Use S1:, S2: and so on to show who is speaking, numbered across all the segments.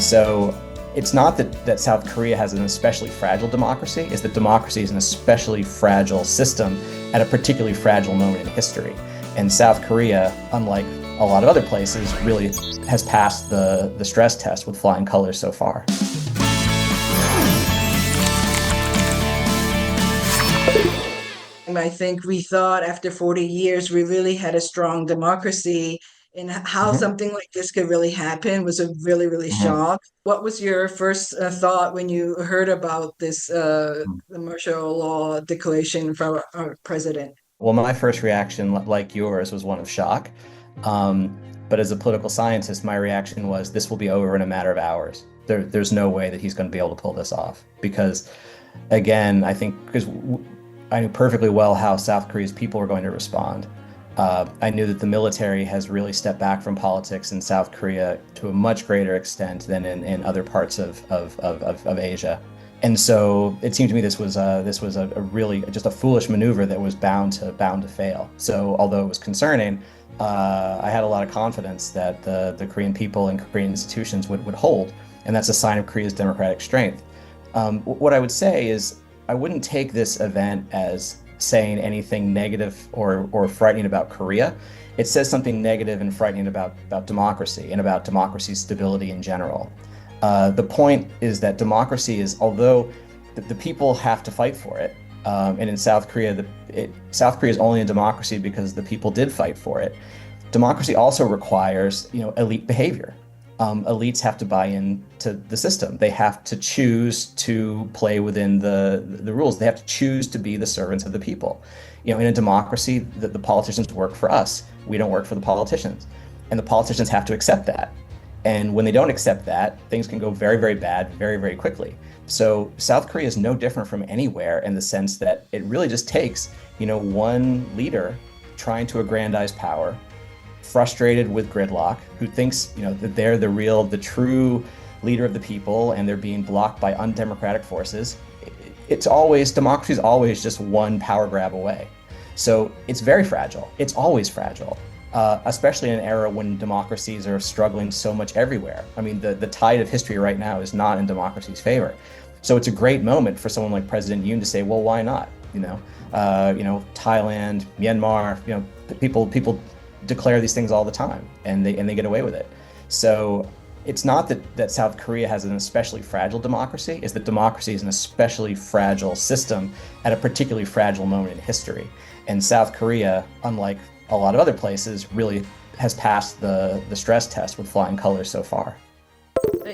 S1: So it's not that South Korea has an especially fragile democracy, it's that democracy is an especially fragile system at a particularly fragile moment in history. And South Korea, unlike a lot of other places, really has passed the stress test with flying colors so far.
S2: I think we thought after 40 years we really had a strong democracy, and how something like this could really happen was a really shock. What was your first thought when you heard about this martial law declaration from our president?
S1: Well, my first reaction, like yours, was one of shock. But as a political scientist, my reaction was this will be over in a matter of hours. There's no way that he's going to be able to pull this off. Because, again, I think because I knew perfectly well how South Korea's people were going to respond. I knew that the military has really stepped back from politics in South Korea to a much greater extent than in other parts of Asia. And so it seemed to me this was a really just a foolish maneuver that was bound to fail. So although it was concerning, I had a lot of confidence that the Korean people and Korean institutions would hold, and that's a sign of Korea's democratic strength. What I would say is I wouldn't take this event as saying anything negative or frightening about Korea. It says something negative and frightening about democracy and about democracy's stability in general. The point is that democracy is, although the people have to fight for it, and in South Korea, South Korea is only a democracy because the people did fight for it. Democracy also requires, elite behavior. Elites have to buy into the system. They have to choose to play within the rules. They have to choose to be the servants of the people. In a democracy, the politicians work for us. We don't work for the politicians. And the politicians have to accept that. And when they don't accept that, things can go very, very bad very, very quickly. So South Korea is no different from anywhere in the sense that it really just takes, one leader trying to aggrandize power, frustrated with gridlock, who thinks, that they're the true leader of the people and they're being blocked by undemocratic forces. Democracy is always just one power grab away. So it's very fragile. It's always fragile. Especially in an era when democracies are struggling so much everywhere. I mean, the tide of history right now is not in democracy's favor. So it's a great moment for someone like President Yoon to say, well, why not? Thailand, Myanmar, people declare these things all the time and they get away with it. So it's not that South Korea has an especially fragile democracy, it's that democracy is an especially fragile system at a particularly fragile moment in history. And South Korea, unlike a lot of other places, really has passed the stress test with flying colors so far.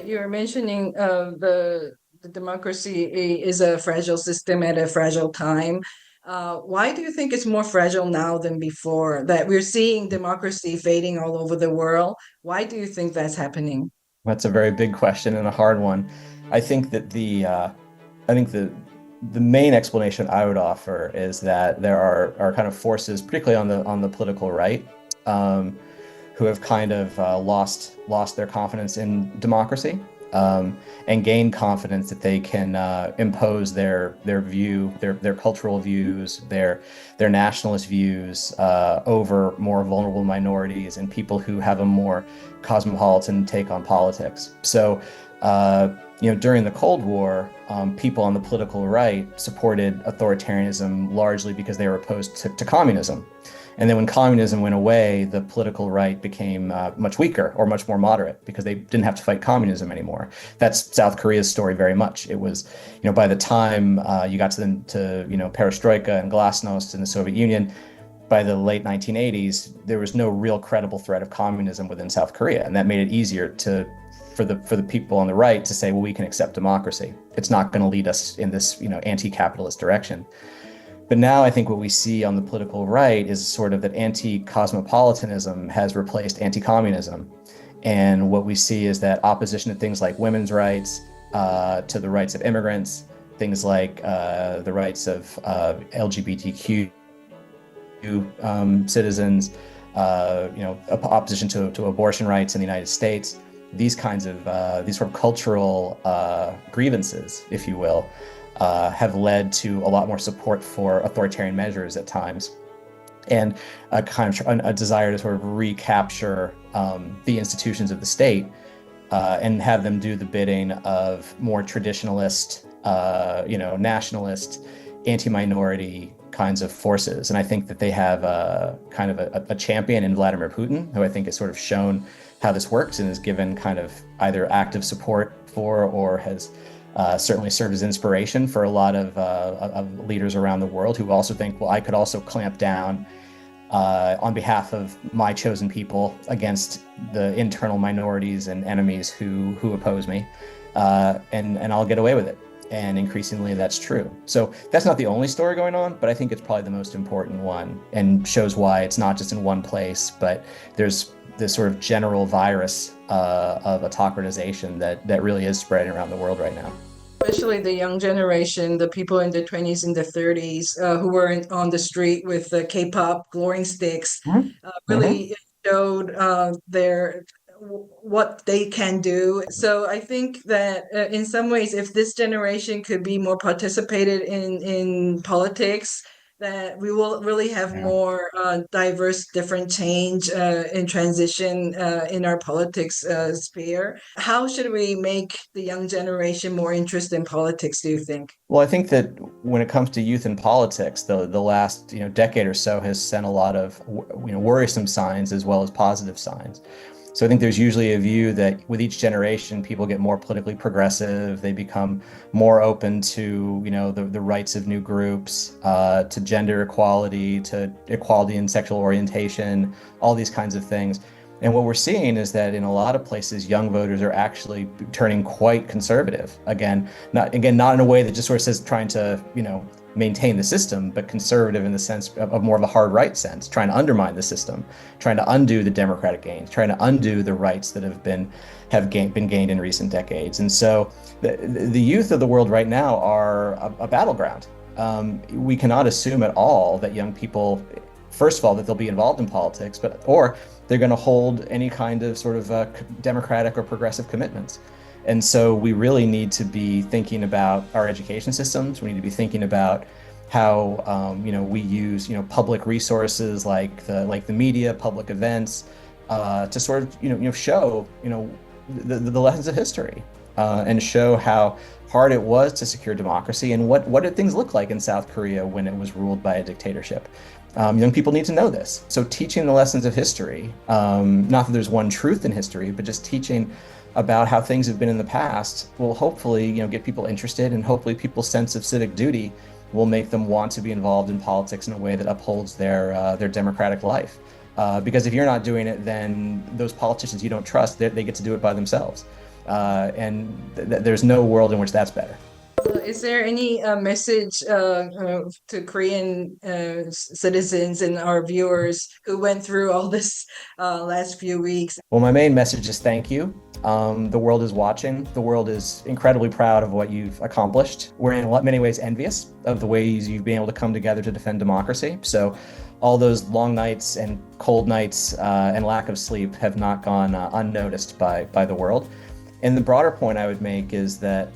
S2: You're mentioning the democracy is a fragile system at a fragile time. Why do you think it's more fragile now than before? That we're seeing democracy fading all over the world. Why do you think that's happening?
S1: That's a very big question and a hard one. I think that the main explanation I would offer is that there are kind of forces, particularly on the political right, who have kind of lost their confidence in democracy and gained confidence that they can impose their view, their cultural views, their nationalist views over more vulnerable minorities and people who have a more cosmopolitan take on politics. So. During the Cold War, people on the political right supported authoritarianism largely because they were opposed to communism. And then when communism went away, the political right became much weaker or much more moderate because they didn't have to fight communism anymore. That's South Korea's story very much. It was, by the time you got to perestroika and glasnost in the Soviet Union, by the late 1980s, there was no real credible threat of communism within South Korea. And that made it easier for the people on the right to say, well, we can accept democracy. It's not going to lead us in this, anti-capitalist direction. But now I think what we see on the political right is sort of that anti-cosmopolitanism has replaced anti-communism. And what we see is that opposition to things like women's rights, to the rights of immigrants, things like the rights of LGBTQ citizens, opposition to abortion rights in the United States, these kinds of these sort of cultural grievances, if you will, have led to a lot more support for authoritarian measures at times, and a kind of a desire to sort of recapture the institutions of the state and have them do the bidding of more traditionalist, nationalist, anti-minority kinds of forces. And I think that they have kind of a champion in Vladimir Putin, who I think has sort of shown how this works and has given kind of either active support for or has certainly served as inspiration for a lot of leaders around the world who also think, well, I could also clamp down on behalf of my chosen people against the internal minorities and enemies who oppose me, and I'll get away with it. And increasingly that's true. So that's not the only story going on, but I think it's probably the most important one and shows why it's not just in one place, but there's this sort of general virus of autocratization that really is spreading around the world right now.
S2: Especially the young generation, the people in their 20s and the 30s who were on the street with the K-pop glowing sticks, really showed what they can do. So I think that in some ways, if this generation could be more participated in politics, that we will really have more diverse, different change and transition in our politics sphere. How should we make the young generation more interested in politics, do you think?
S1: Well, I think that when it comes to youth in politics, the last decade or so has sent a lot of worrisome signs as well as positive signs. So I think there's usually a view that with each generation, people get more politically progressive. They become more open to, the rights of new groups, to gender equality, to equality in sexual orientation, all these kinds of things. And what we're seeing is that in a lot of places, young voters are actually turning quite conservative. Again, not in a way that just sort of says trying to, maintain the system, but conservative in the sense of more of a hard right sense, trying to undermine the system, trying to undo the democratic gains, trying to undo the rights that have been gained in recent decades. And so the youth of the world right now are a battleground. We cannot assume at all that young people, first of all, that they'll be involved in politics, or they're going to hold any kind of sort of democratic or progressive commitments. And so we really need to be thinking about our education systems. We need to be thinking about how we use public resources like the media, public events, to sort of show the lessons of history, and show how hard it was to secure democracy and what did things look like in South Korea when it was ruled by a dictatorship. Young people need to know this. So teaching the lessons of history, not that there's one truth in history, but just teaching about how things have been in the past will hopefully get people interested, and hopefully people's sense of civic duty will make them want to be involved in politics in a way that upholds their democratic life. Because if you're not doing it, then those politicians you don't trust, they get to do it by themselves. And there's no world in which that's better.
S2: Is there any message to Korean citizens and our viewers who went through all this last few weeks?
S1: Well, my main message is thank you. The world is watching. The world is incredibly proud of what you've accomplished. We're in many ways envious of the ways you've been able to come together to defend democracy. So all those long nights and cold nights and lack of sleep have not gone unnoticed by the world. And the broader point I would make is that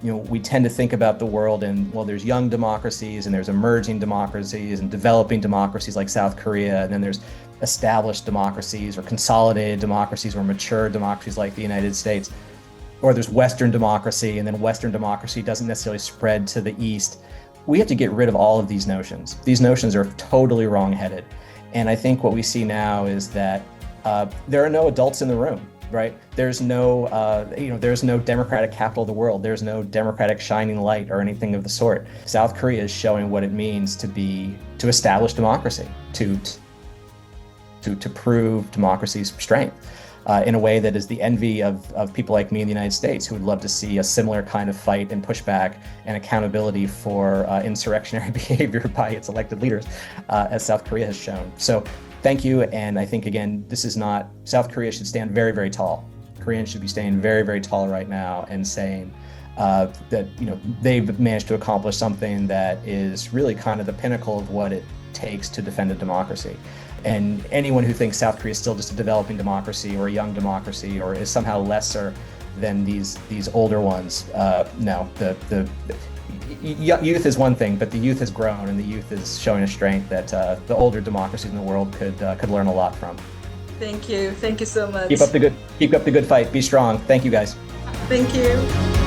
S1: we tend to think about the world in, well, there's young democracies and there's emerging democracies and developing democracies like South Korea, and then there's established democracies or consolidated democracies or mature democracies like the United States, or there's Western democracy, and then Western democracy doesn't necessarily spread to the East. We have to get rid of all of these notions. These notions are totally wrong-headed. And I think what we see now is that there are no adults in the room. Right? There's no, there's no democratic capital of the world. There's no democratic shining light or anything of the sort. South Korea is showing what it means to establish democracy, to prove democracy's strength in a way that is the envy of people like me in the United States, who would love to see a similar kind of fight and pushback and accountability for insurrectionary behavior by its elected leaders, as South Korea has shown. So thank you. And I think, again, South Korea should stand very, very tall. Koreans should be staying very, very tall right now and saying that, they've managed to accomplish something that is really kind of the pinnacle of what it takes to defend a democracy. And anyone who thinks South Korea is still just a developing democracy or a young democracy or is somehow lesser than these older ones, no. The youth is one thing, but the youth has grown, and the youth is showing a strength that the older democracies in the world could learn a lot from.
S2: Thank you so much.
S1: Keep up the good. Keep up the good fight. Be strong. Thank you, guys.
S2: Thank you.